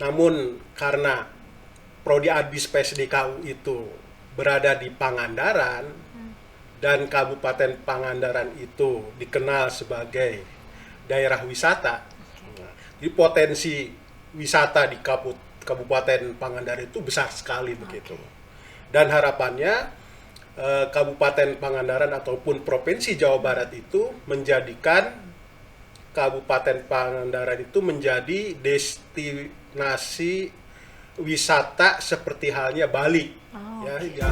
Namun karena Prodi Adbis PSDKU itu berada di Pangandaran dan Kabupaten Pangandaran itu dikenal sebagai daerah wisata, jadi potensi wisata di Kabupaten Pangandaran itu besar sekali begitu. Dan harapannya Kabupaten Pangandaran ataupun Provinsi Jawa Barat itu menjadikan Kabupaten Pangandaran itu menjadi destinasi wisata seperti halnya Bali, ya, yang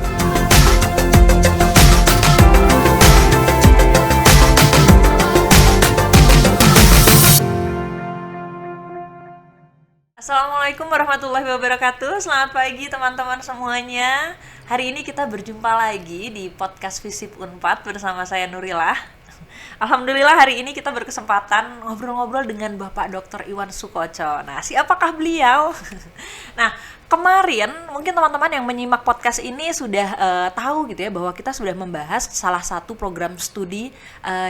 Assalamualaikum warahmatullahi wabarakatuh. Selamat pagi teman-teman semuanya. Hari ini kita berjumpa lagi di podcast Visip Unpad bersama saya Nurillah. Alhamdulillah hari ini kita berkesempatan ngobrol-ngobrol dengan Bapak Dr. Iwan Sukoco. Nah, siapakah beliau? Nah, kemarin mungkin teman-teman yang menyimak podcast ini sudah tahu gitu ya bahwa kita sudah membahas salah satu program studi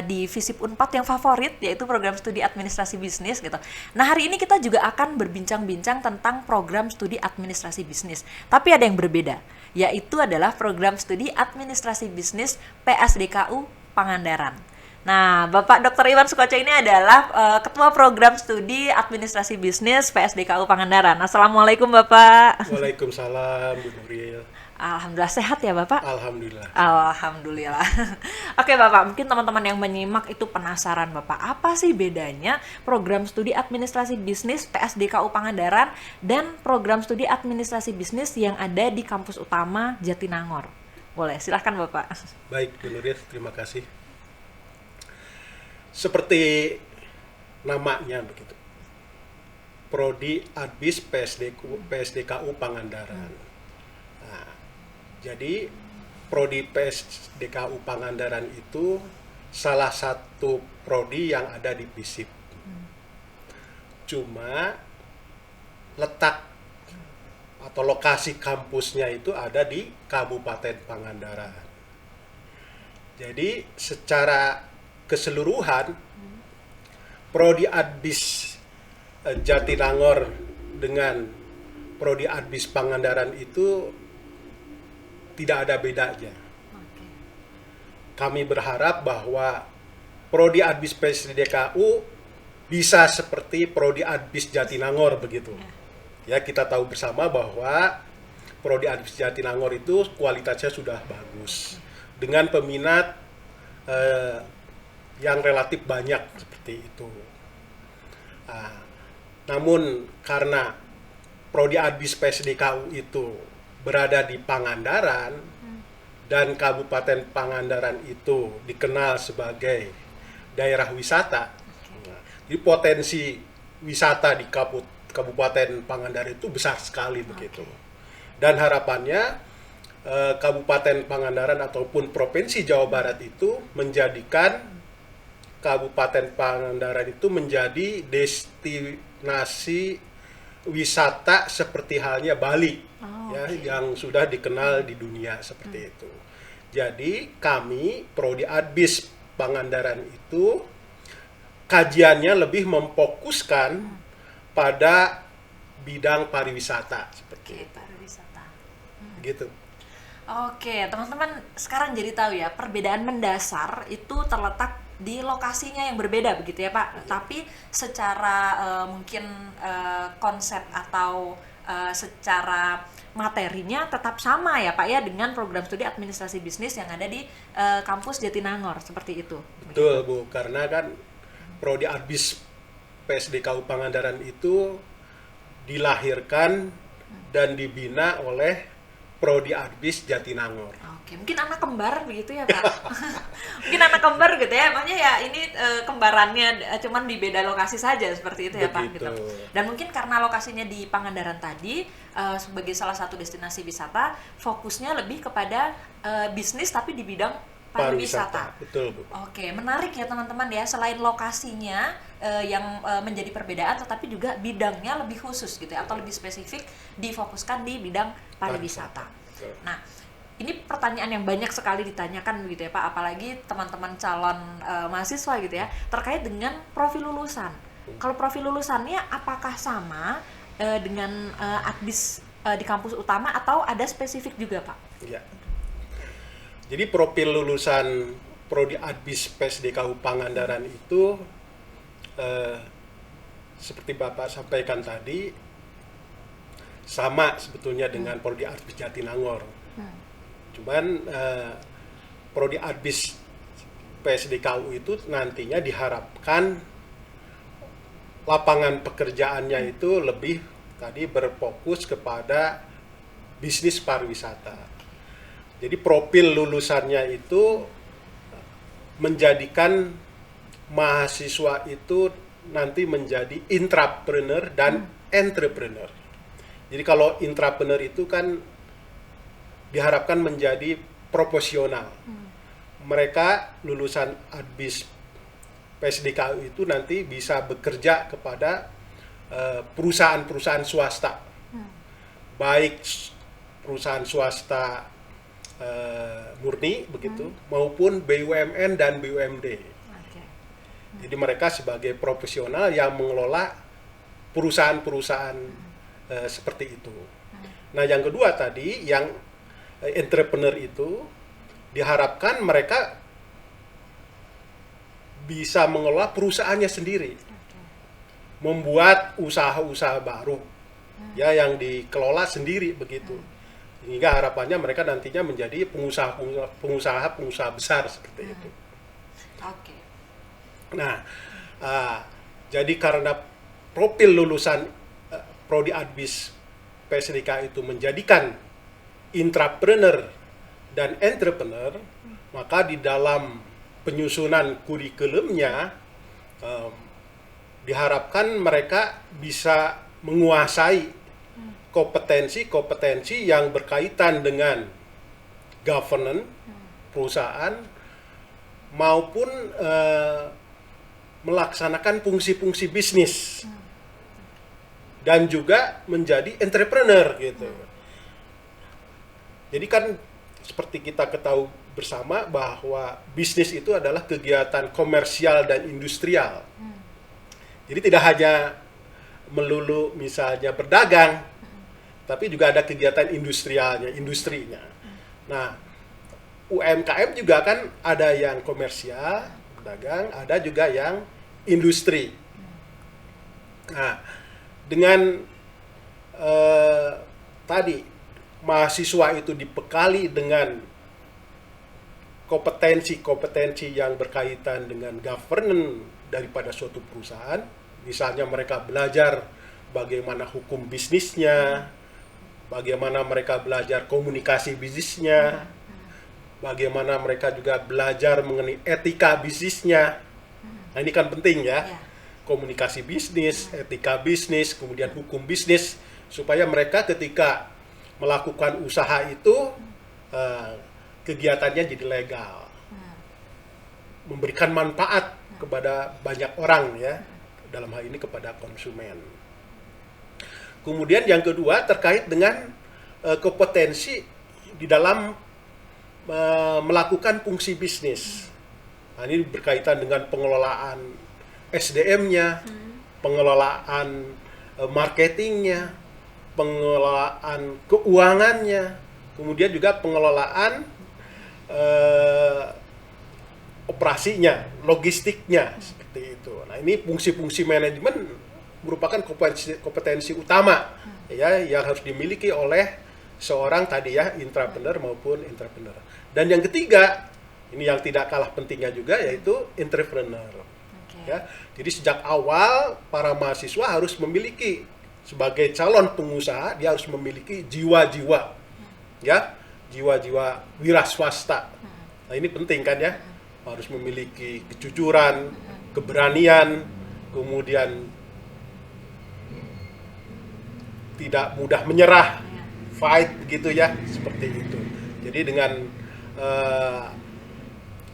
di Visip Unpad yang favorit, yaitu program studi administrasi bisnis gitu. Nah, hari ini kita juga akan berbincang-bincang tentang program studi administrasi bisnis. Tapi ada yang berbeda, yaitu adalah program studi administrasi bisnis PSDKU Pangandaran. Nah, Bapak Dr. Iwan Sukoco ini adalah Ketua Program Studi Administrasi Bisnis PSDKU Pangandaran. Assalamualaikum Bapak. Waalaikumsalam, Bu Nuril. Alhamdulillah sehat ya Bapak? Alhamdulillah. Alhamdulillah. Oke Bapak, mungkin teman-teman yang menyimak itu penasaran Bapak, apa sih bedanya program studi administrasi bisnis PSDKU Pangandaran dan program studi administrasi bisnis yang ada di kampus utama Jatinangor? Boleh, silahkan Bapak. Baik, Bu Nuril, terima kasih. Seperti namanya begitu, Prodi Adbis PSDKU Pangandaran. Nah, jadi Prodi PSDKU Pangandaran itu salah satu prodi yang ada di Visip. Cuma letak atau lokasi kampusnya itu ada di Kabupaten Pangandaran. Jadi secara keseluruhan Prodi Adbis Jatinangor dengan Prodi Adbis Pangandaran itu tidak ada bedanya. Kami berharap bahwa Prodi Adbis PSDKU bisa seperti Prodi Adbis Jatinangor begitu. Ya, kita tahu bersama bahwa Prodi Adbis Jatinangor itu kualitasnya sudah bagus dengan peminat yang relatif banyak seperti itu. Namun karena Prodi Adbis PSDKU itu berada di Pangandaran dan Kabupaten Pangandaran itu dikenal sebagai daerah wisata, jadi potensi wisata di Kabupaten Pangandaran itu besar sekali begitu. Dan harapannya Kabupaten Pangandaran ataupun Provinsi Jawa Barat itu menjadikan Kabupaten Pangandaran itu menjadi destinasi wisata seperti halnya Bali, yang sudah dikenal di dunia seperti itu. Jadi kami Prodi Adbis Pangandaran itu kajiannya lebih memfokuskan pada bidang pariwisata seperti itu. Pariwisata. Gitu. Oke, teman-teman sekarang jadi tahu ya, perbedaan mendasar itu terletak di lokasinya yang berbeda begitu ya Pak. Tapi secara mungkin konsep atau secara materinya tetap sama ya Pak ya dengan program studi administrasi bisnis yang ada di kampus Jatinangor seperti itu. Betul Bu, karena kan Prodi Adbis PSDKU Pangandaran itu dilahirkan dan dibina oleh Prodi Adbis Jatinangor. Oke, mungkin anak kembar begitu ya Pak. Mungkin anak kembar gitu ya, emangnya ya ini kembarannya cuman di beda lokasi saja seperti itu ya Pak. Gitu. Dan mungkin karena lokasinya di Pangandaran tadi sebagai salah satu destinasi wisata, fokusnya lebih kepada bisnis tapi di bidang pariwisata. Betul Bu. Oke, menarik ya teman-teman ya, selain lokasinya yang menjadi perbedaan, tetapi juga bidangnya lebih khusus gitu ya, atau lebih spesifik difokuskan di bidang pariwisata. Nah, ini pertanyaan yang banyak sekali ditanyakan begitu ya Pak, apalagi teman-teman calon mahasiswa gitu ya, terkait dengan profil lulusan. Kalau profil lulusannya apakah sama dengan Adbis di kampus utama atau ada spesifik juga, Pak? Ya. Jadi profil lulusan Prodi Adbis PSDKU Pangandaran itu seperti Bapak sampaikan tadi sama sebetulnya dengan Prodi Adbis Jatinangor. Cuman Prodi Adbis PSDKU itu nantinya diharapkan lapangan pekerjaannya itu lebih tadi berfokus kepada bisnis pariwisata. Jadi profil lulusannya itu menjadikan mahasiswa itu nanti menjadi intrapreneur dan entrepreneur. Jadi kalau intrapreneur itu kan diharapkan menjadi proporsional. Mereka lulusan Adbis PSDKU itu nanti bisa bekerja kepada perusahaan-perusahaan swasta, baik perusahaan swasta murni begitu, maupun BUMN dan BUMD. Jadi mereka sebagai profesional yang mengelola perusahaan-perusahaan seperti itu. Nah, yang kedua tadi, yang entrepreneur itu diharapkan mereka bisa mengelola perusahaannya sendiri, membuat usaha-usaha baru, ya yang dikelola sendiri begitu. Hingga harapannya mereka nantinya menjadi pengusaha besar seperti itu. Oke. Nah, jadi karena profil lulusan Prodi Adbis PSDK itu menjadikan intrapreneur dan entrepreneur, maka di dalam penyusunan kurikulumnya diharapkan mereka bisa menguasai kompetensi-kompetensi yang berkaitan dengan governance perusahaan maupun melaksanakan fungsi-fungsi bisnis dan juga menjadi entrepreneur gitu. Jadi kan seperti kita ketahui bersama bahwa bisnis itu adalah kegiatan komersial dan industrial. Jadi tidak hanya melulu misalnya berdagang, tapi juga ada kegiatan industrinya. Nah, UMKM juga kan ada yang komersial, dagang, ada juga yang industri. Nah, dengan tadi mahasiswa itu dibekali dengan kompetensi-kompetensi yang berkaitan dengan governance daripada suatu perusahaan, misalnya mereka belajar bagaimana hukum bisnisnya, bagaimana mereka belajar komunikasi bisnisnya, bagaimana mereka juga belajar mengenai etika bisnisnya. Nah, ini kan penting ya. Komunikasi bisnis, etika bisnis, kemudian hukum bisnis, supaya mereka ketika melakukan usaha itu kegiatannya jadi legal. Memberikan manfaat kepada banyak orang ya, dalam hal ini kepada konsumen. Kemudian yang kedua terkait dengan kompetensi di dalam melakukan fungsi bisnis. Nah, ini berkaitan dengan pengelolaan SDM-nya, pengelolaan marketingnya, pengelolaan keuangannya, kemudian juga pengelolaan operasinya, logistiknya, seperti itu. Nah, ini fungsi-fungsi manajemen merupakan kompetensi utama ya yang harus dimiliki oleh seorang tadi ya, intrapreneur maupun entrepreneur. Dan yang ketiga, ini yang tidak kalah pentingnya juga, yaitu entrepreneur. Ya, jadi sejak awal para mahasiswa harus memiliki, sebagai calon pengusaha dia harus memiliki jiwa-jiwa, ya, jiwa-jiwa wira swasta. Nah, ini penting kan ya, harus memiliki kejujuran, keberanian, kemudian tidak mudah menyerah, fight gitu ya, seperti itu. Jadi dengan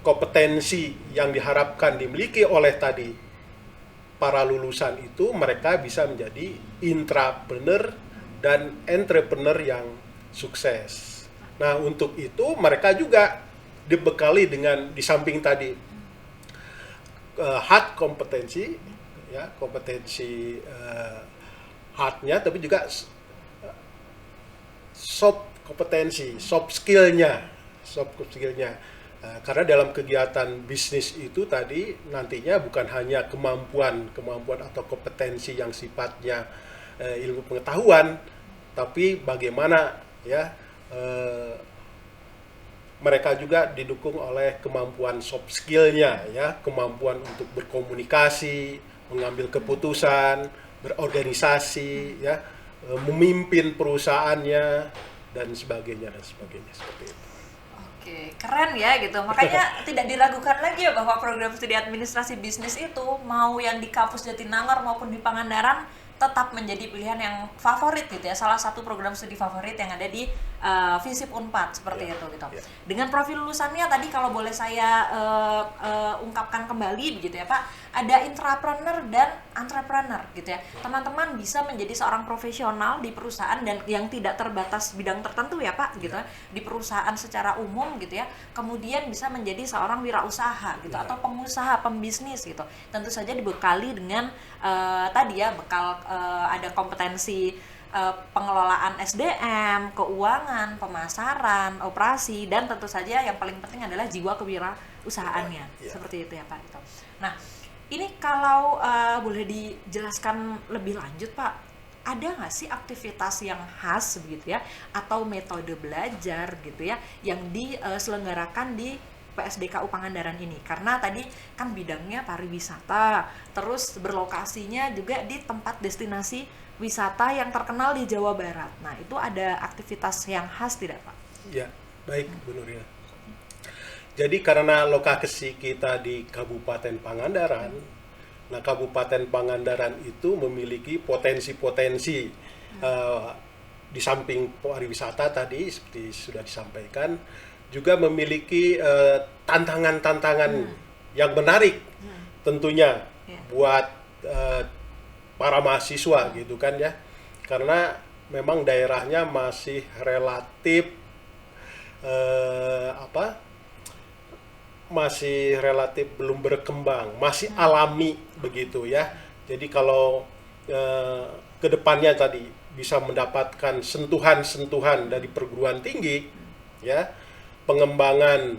kompetensi yang diharapkan dimiliki oleh tadi para lulusan itu, mereka bisa menjadi intrapreneur dan entrepreneur yang sukses. Nah, untuk itu mereka juga dibekali dengan, di samping tadi hard kompetensi ya, kompetensi hardnya, tapi juga soft kompetensi, soft skillnya. Karena dalam kegiatan bisnis itu tadi nantinya bukan hanya kemampuan atau kompetensi yang sifatnya ilmu pengetahuan, tapi bagaimana ya mereka juga didukung oleh kemampuan soft skillnya, ya, kemampuan untuk berkomunikasi, mengambil keputusan, berorganisasi, ya, memimpin perusahaannya dan sebagainya seperti itu. Oke, keren ya gitu. Makanya tidak diragukan lagi ya bahwa program studi administrasi bisnis itu mau yang di kampus Jatinangor maupun di Pangandaran tetap menjadi pilihan yang favorit gitu ya. Salah satu program studi favorit yang ada di FISIP Unpad seperti itu gitu. Dengan profil lulusannya tadi kalau boleh saya ungkapkan kembali begitu ya Pak, ada intrapreneur dan entrepreneur gitu ya. Teman-teman bisa menjadi seorang profesional di perusahaan dan yang tidak terbatas bidang tertentu ya Pak gitu ya. Di perusahaan secara umum gitu ya. Kemudian bisa menjadi seorang wirausaha gitu atau pengusaha, pembisnis gitu. Tentu saja dibekali dengan tadi ya bekal ada kompetensi pengelolaan SDM, keuangan, pemasaran, operasi, dan tentu saja yang paling penting adalah jiwa kewirausahaannya. Seperti itu ya Pak. Gitu. Nah, ini kalau boleh dijelaskan lebih lanjut Pak, ada nggak sih aktivitas yang khas begitu ya, atau metode belajar gitu ya, yang diselenggarakan di PSDKU Pangandaran ini? Karena tadi kan bidangnya pariwisata, terus berlokasinya juga di tempat destinasi wisata yang terkenal di Jawa Barat. Nah, itu ada aktivitas yang khas tidak Pak? Ya, baik Bu Nuril. Jadi karena lokasi kita di Kabupaten Pangandaran, nah Kabupaten Pangandaran itu memiliki potensi-potensi di samping pariwisata tadi seperti sudah disampaikan, juga memiliki tantangan-tantangan yang menarik tentunya buat para mahasiswa gitu kan ya, karena memang daerahnya masih relatif masih relatif belum berkembang, masih alami begitu ya. Jadi kalau kedepannya tadi bisa mendapatkan sentuhan-sentuhan dari perguruan tinggi ya, pengembangan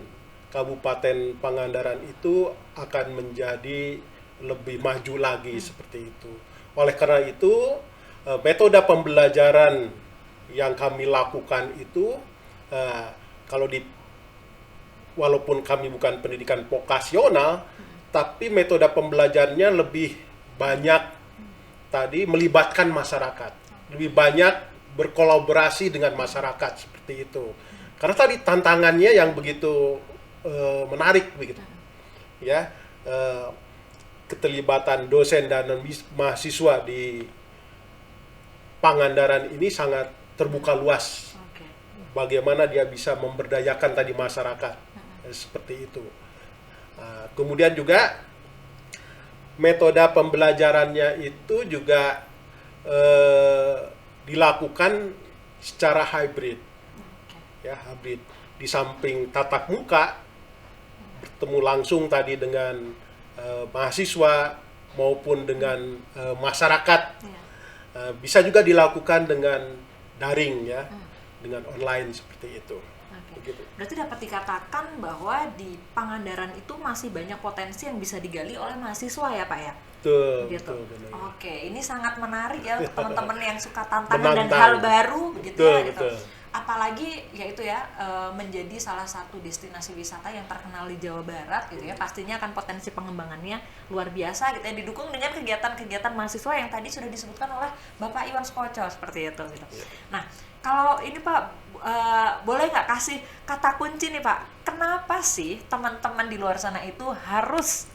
Kabupaten Pangandaran itu akan menjadi lebih maju lagi seperti itu. Oleh karena itu, metode pembelajaran yang kami lakukan itu, walaupun kami bukan pendidikan vokasional, tapi metode pembelajarannya lebih banyak tadi melibatkan masyarakat, lebih banyak berkolaborasi dengan masyarakat seperti itu. Karena tadi tantangannya yang begitu menarik begitu, ya. Keterlibatan dosen dan mahasiswa di Pangandaran ini sangat terbuka luas. Bagaimana dia bisa memberdayakan tadi masyarakat, seperti itu. Kemudian juga metode pembelajarannya itu juga dilakukan secara hybrid, ya, hybrid. Di samping tatap muka, bertemu langsung tadi dengan mahasiswa maupun dengan masyarakat, bisa juga dilakukan dengan daring ya, dengan online seperti itu. Begitu. Berarti dapat dikatakan bahwa di Pangandaran itu masih banyak potensi yang bisa digali oleh mahasiswa ya Pak ya? Betul. Gitu. Betul. Oke, ini sangat menarik ya untuk teman-teman yang suka tantangan dan hal baru begitu ya gitu. Apalagi yaitu ya menjadi salah satu destinasi wisata yang terkenal di Jawa Barat gitu ya, pastinya akan potensi pengembangannya luar biasa gitu ya, didukung dengan kegiatan-kegiatan mahasiswa yang tadi sudah disebutkan oleh Bapak Iwan Skoco seperti itu gitu. Nah, kalau ini Pak boleh nggak kasih kata kunci nih Pak, kenapa sih teman-teman di luar sana itu harus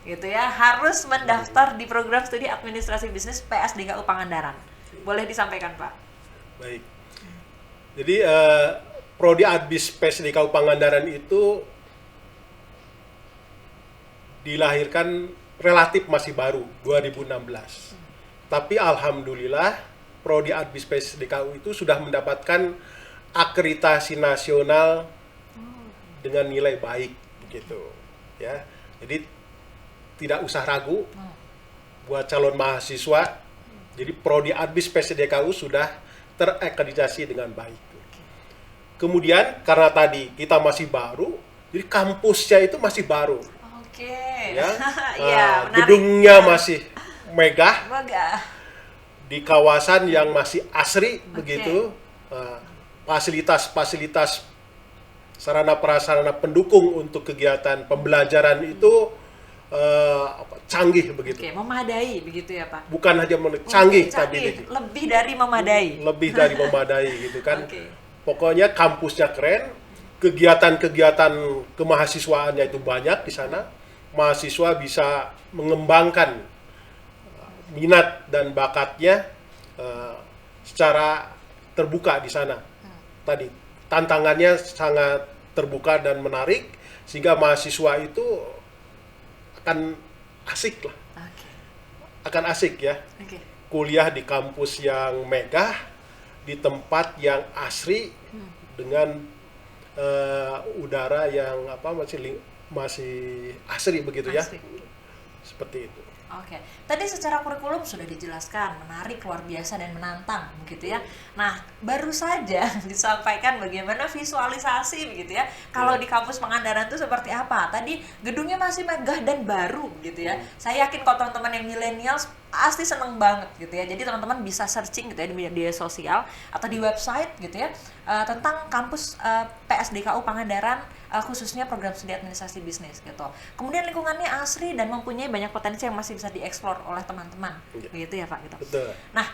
gitu ya, harus mendaftar di program studi administrasi bisnis PSDKU Pangandaran? Boleh disampaikan Pak? Baik. Jadi Prodi Adbis PSDKU Pangandaran itu dilahirkan relatif masih baru, 2016. Tapi alhamdulillah Prodi Adbis PSDKU itu sudah mendapatkan akreditasi nasional dengan nilai baik begitu ya. Jadi tidak usah ragu buat calon mahasiswa Jadi Prodi Adbis PSDKU sudah terakreditasi dengan baik. Kemudian karena tadi kita masih baru, jadi kampusnya itu masih baru. Oke. Ya, Iya, menarik. gedungnya masih megah Megah. di kawasan yang masih asri begitu. Fasilitas-fasilitas sarana prasarana pendukung untuk kegiatan pembelajaran itu canggih begitu. Oke, memadai begitu ya Pak? Bukan hanya canggih, Canggih, tapi lebih dari memadai. lebih dari memadai gitu kan. Oke. Pokoknya kampusnya keren, kegiatan-kegiatan kemahasiswaannya itu banyak di sana. Mahasiswa bisa mengembangkan minat dan bakatnya secara terbuka di sana. Tadi tantangannya sangat terbuka dan menarik sehingga mahasiswa itu akan asik lah. Oke. Akan asik ya. Oke. Kuliah di kampus yang megah, di tempat yang asri dengan udara yang masih asri begitu ya. Asri. Seperti itu. Oke, tadi secara kurikulum sudah dijelaskan, menarik, luar biasa, dan menantang, begitu ya. Nah, baru saja disampaikan bagaimana visualisasi, begitu ya. Kalau di kampus Pangandaran itu seperti apa? Tadi gedungnya masih megah dan baru, gitu ya. Saya yakin kalau teman-teman yang millennials pasti seneng banget, gitu ya. Jadi teman-teman bisa searching, gitu ya, di media sosial atau di website, gitu ya, tentang kampus PSDKU Pangandaran, khususnya program studi administrasi bisnis gitu. Kemudian lingkungannya asri dan mempunyai banyak potensi yang masih bisa dieksplor oleh teman-teman, begitu ya Pak gitu. Betul. Nah,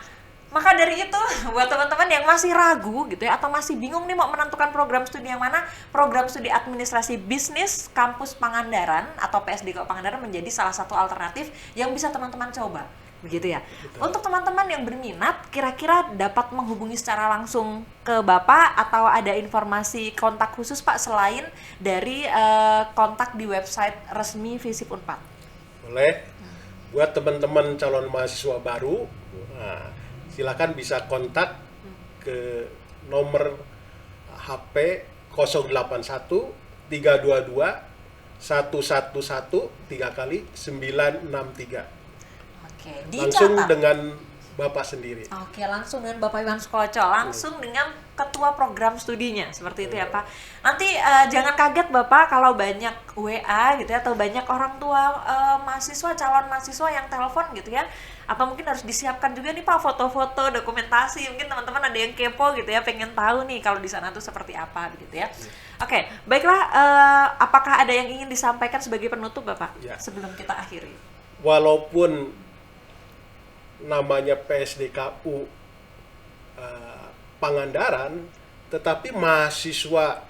maka dari itu buat teman-teman yang masih ragu gitu ya atau masih bingung nih mau menentukan program studi yang mana, program studi administrasi bisnis kampus Pangandaran atau PSDKU Pangandaran menjadi salah satu alternatif yang bisa teman-teman coba. Begitu ya. Betul. Untuk teman-teman yang berminat, kira-kira dapat menghubungi secara langsung ke Bapak atau ada informasi kontak khusus Pak selain dari kontak di website resmi Visip Unpad? Boleh. Buat teman-teman calon mahasiswa baru, silakan bisa kontak ke nomor HP 081 322 111 3 kali 963. Oke, Langsung dicatat. dengan Bapak sendiri. Oke, langsung dengan Bapak Iwan Sukoco, langsung dengan ketua program studinya, seperti itu ya Pak. Nanti jangan kaget Bapak kalau banyak WA gitu ya, atau banyak orang tua mahasiswa, calon mahasiswa yang telepon gitu ya. Atau mungkin harus disiapkan juga nih Pak foto-foto, dokumentasi, mungkin teman-teman ada yang kepo gitu ya, pengen tahu nih kalau di sana tuh seperti apa gitu ya. Oke, baiklah, apakah ada yang ingin disampaikan sebagai penutup Bapak Ya. sebelum kita akhiri? Walaupun namanya PSDKU Pangandaran, tetapi mahasiswa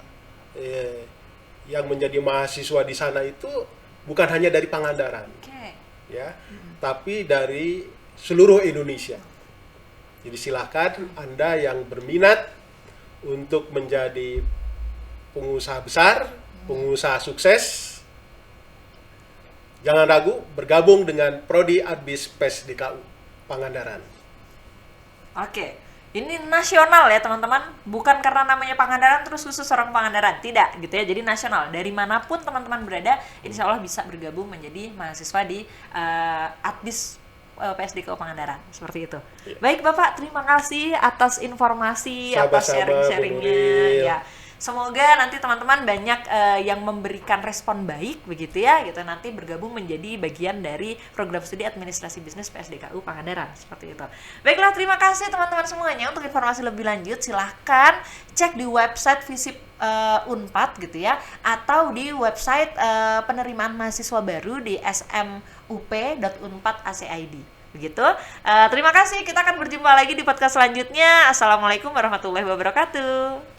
yang menjadi mahasiswa di sana itu bukan hanya dari Pangandaran, Oke. ya, tapi dari seluruh Indonesia. Jadi silakan Anda yang berminat untuk menjadi pengusaha besar, pengusaha sukses, jangan ragu bergabung dengan Prodi Adbis PSDKU Pangandaran. Oke, ini nasional ya teman-teman, bukan karena namanya Pangandaran terus khusus orang Pangandaran, tidak gitu ya. Jadi nasional, dari manapun teman-teman berada, insya Allah bisa bergabung menjadi mahasiswa di Adbis PSDKU Pangandaran, seperti itu. Ya. Baik Bapak, terima kasih atas informasi, atas Sama-sama, sharing-sharingnya. Bu Nuril. Ya. Semoga nanti teman-teman banyak yang memberikan respon baik begitu ya, gitu nanti bergabung menjadi bagian dari program studi administrasi bisnis PSDKU Pangandaran, seperti itu. Baiklah, terima kasih teman-teman semuanya. Untuk informasi lebih lanjut silahkan cek di website Visip Unpad gitu ya, atau di website penerimaan mahasiswa baru di smup.unpad.ac.id. Begitu. Terima kasih. Kita akan berjumpa lagi di podcast selanjutnya. Assalamualaikum warahmatullahi wabarakatuh.